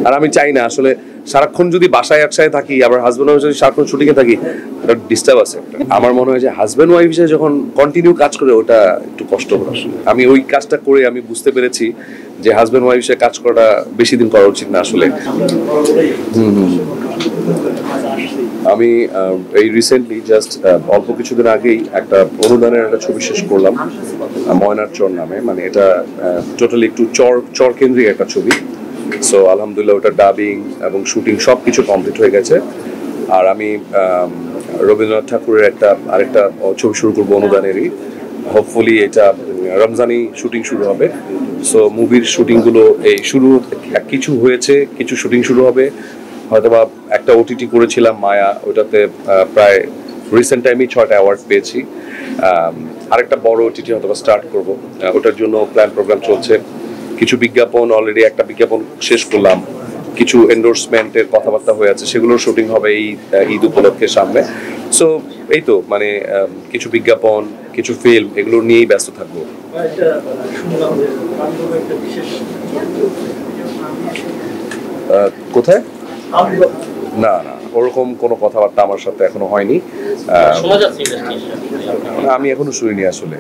আর আমি চাই না আসলে সারাক্ষণ যদি বাসায় একসাথে থাকি আবার হাজব্যান্ড ওয়াইফ যদি সারাক্ষণ শুটিংয়ে থাকি এটা ডিস্টার্ব আছে একটা। আমার মনে হয় যে হাজব্যান্ড ওয়াইফ হিসেবে যখন কন্টিনিউ কাজ করে ওটা একটু কষ্টকর আসলে। আমি ওই কাজটা করে আমি বুঝতে পেরেছি যে হাজব্যান্ড ওয়াইফ হিসেবে কাজ করাটা বেশি দিন করা উচিত না আসলে। আমি এই রিসেন্টলি জাস্ট অল্প কিছুদিন আগেই একটা অনুদানের একটা ছবি শেষ করলাম, ময়নার চর নামে। মানে এটা টোটালি একটু চর কেন্দ্রিক একটা ছবি। সো আলহামদুলিল্লাহ ওটা ডাবিং এবং শুটিং সব কিছু কমপ্লিট হয়ে গেছে। আর আমি রবীন্দ্রনাথ ঠাকুরের আরেকটা ছবি শুরু করবো অনুদানেরই। হোপফুলি এটা রমজানি শুটিং শুরু হবে। সো মুভির শুটিংগুলো এই শুরু কিছু হয়েছে, কিছু শুটিং শুরু হবে। হয়তোবা একটা ওটিটি করেছিলাম মায়া, ওটাতে প্রায় রিসেন্ট টাইমই 6টা অ্যাওয়ার্ড পেয়েছি। আরেকটা বড় ওটিটি হয়তোবা স্টার্ট করব, ওটার জন্য প্ল্যান প্রোগ্রাম চলছে। কিছু বিজ্ঞাপন অলরেডি একটা বিজ্ঞাপন শেষ করলাম, কিছু এন্ডোর্সমেন্টের কথাবার্তা হয়ে আছে, সেগুলোর শুটিং হবে এই ঈদ উপলক্ষে সামনে। সো এই তো মানে কিছু বিজ্ঞাপন, কিছু ফিল্ম, এগুলো নিয়েই ব্যস্ত থাকবো। কোথায়? না না, ওরকম কোনো কথাবার্তা আমার সাথে এখনো হয়নি। আমি এখনো শুনিনি আসলে।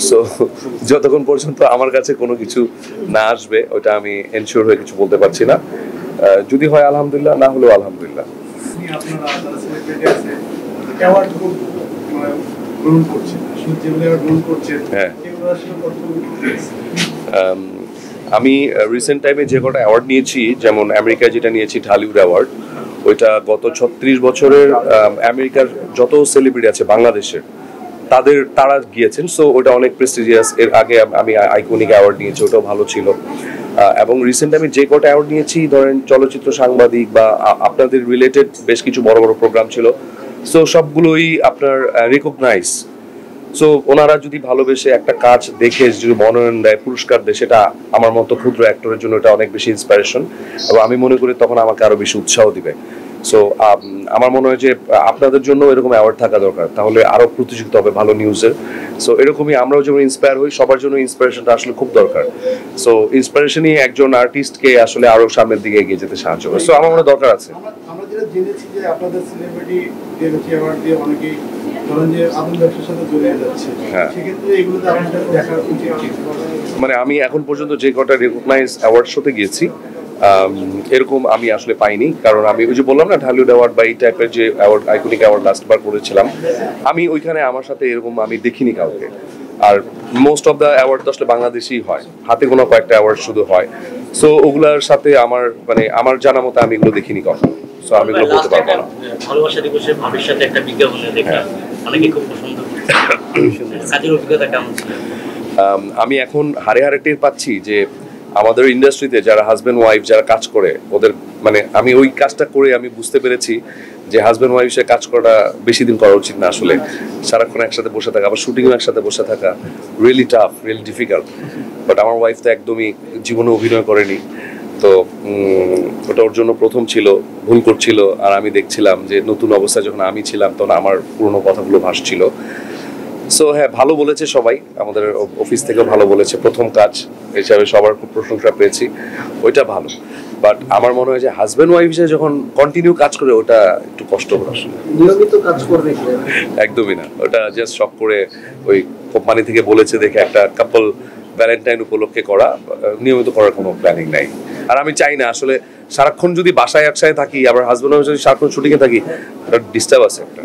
সো যতক্ষণ পর্যন্ত আমার কাছে কোনো কিছু না আসবে ওটা আমি এনশিওর হয়ে কিছু বলতে পারছি না। যদি হয় আলহামদুলিল্লাহ, না হলেও আলহামদুলিল্লাহ। হ্যাঁ, আমি রিসেন্ট টাইমে যে কটা অ্যাওয়ার্ড নিয়েছি, যেমন আমেরিকায় যেটা নিয়েছি ঢালিউড অ্যাওয়ার্ড, ওইটা গত 36 বছরের আমেরিকার যত সেলিব্রিটি আছে বাংলাদেশের তারা গিয়েছেন। সো ওটা অনেক প্রেস্টিজিয়াস। এর আগে আমি আইকনিক অ্যাওয়ার্ড নিয়েছি, ওটাও ভালো ছিল। এবং রিসেন্ট আমি যে কটা অ্যাওয়ার্ড নিয়েছি, ধরেন চলচ্চিত্র সাংবাদিক বা আপনাদের রিলেটেড বেশ কিছু বড় বড় প্রোগ্রাম ছিল। সো সবগুলোই আপনার রিকগনাইজ। সো ওনারা যদি ভালোবেসে একটা কাজ দেখে যদি মনোনয়ন দেয়, পুরস্কার দেয়, সেটা আমার মতো ক্ষুদ্র অ্যাক্টরের জন্য এটা অনেক বেশি ইন্সপিরেশন। এবং আমি মনে করি তখন আমাকে আরো বেশি উৎসাহ দিবে। সো আমার মনে হয় যে আপনাদের জন্য এরকম অ্যাওয়ার্ড থাকা দরকার, তাহলে আরো প্রতিযোগিতা হবে ভালো নিউজের। সো এরকমই আমরাও যেমন ইন্সপায়ার হই, সবার জন্য ইন্সপিরেশনটা আসলে খুব দরকার। সো ইন্সপিরেশনই একজন আর্টিস্টকে আসলে আরো সামনের দিকে এগিয়ে যেতে সাহায্য করে। সো আমার মনে দরকার আছে। আমরা যেটা জেনেছি যে আপনাদের সেলিব্রিটি অ্যাওয়ার্ড দিয়ে অনেকেই ধরেন যে আগুন ব্যবসার সাথে জড়িয়ে যাচ্ছে, সেক্ষেত্রে এগুলোতে আমাদের দেখা উচিত। মানে আমি এখন পর্যন্ত যে কটা রিকগনাইজ অ্যাওয়ার্ড শোতে গিয়েছি এরকম আমি আসলে পাইনি। কারণ আমি ওই যে বললাম না ঢালিউড অ্যাওয়ার্ড বা এই টাইপের যে অ্যাওয়ার্ড, আইকনিক অ্যাওয়ার্ড লাস্টবার করেছিলাম, আমি ওইখানে আমার সাথে এরকম আমি দেখিনি কাউকে। আর মোস্ট অফ দ্য অ্যাওয়ার্ড তো আসলে বাংলাদেশেই হয়, হাতে গোনা কয়েকটা অ্যাওয়ার্ড শুধু হয়। সো ওগুলার সাথে আমার জানা মতো আমি এগুলো দেখিনি কখনো। সো আমি এগুলো বলতে পারবো না। ভালোবাসা দিবসে ভাবির সাথে একটা বিজ্ঞাপনে দেখলাম, অনেকে খুব পছন্দ করছে। কাজের অভিজ্ঞতা কেমন ছিল? আমি এখন হারে হারে টের পাচ্ছি যে আমাদের ইন্ডাস্ট্রিতে যারা হাজব্যান্ড ওয়াইফ যারা কাজ করে, ওদের মানে আমি ওই কাজটা করে আমি বুঝতে পেরেছি যে হাজব্যান্ড ওয়াইফ হিসেবে কাজ করাটা বেশি দিন করা উচিত না আসলে। সারাক্ষণ একসাথে বসে থাকা, আবার শুটিংও একসাথে বসে থাকা really tough, really difficult. But আমার ওয়াইফ তো একদমই জীবনে অভিনয় করেনি। তো ওটা ওর জন্য প্রথম ছিল, ভুল করছিল। আর আমি দেখছিলাম যে নতুন অবস্থায় যখন আমি ছিলাম তখন আমার পুরোনো কথাগুলো ভাসছিল। সো হ্যাঁ, ভালো বলেছে সবাই, আমাদের অফিস থেকেও ভালো বলেছে। প্রথম কাজ হিসাবে সবার খুব প্রশংসা পেয়েছি, ওইটা ভালো। বাট আমার মনে হয় যে হাজব্যান্ড ওয়াইফ হিসেবে যখন কন্টিনিউ কাজ করে ওটা একটু কষ্টকর আসলে। নিয়মিত কাজ করবে একদমই না, ওটা জাস্ট শখ করে ওই কোম্পানি থেকে বলেছে দেখে একটা কাপল ভ্যালেন্টাইন উপলক্ষে করা, নিয়মিত করার কোনো প্ল্যানিং নাই। আর আমি চাই না আসলে সারাক্ষণ যদি বাসায় একসাথে থাকি আবার হাজব্যান্ড ওয়াইফ যদি সারাক্ষণ শুটিংয়ে থাকি, এটা ডিস্টার্ব আছে একটা।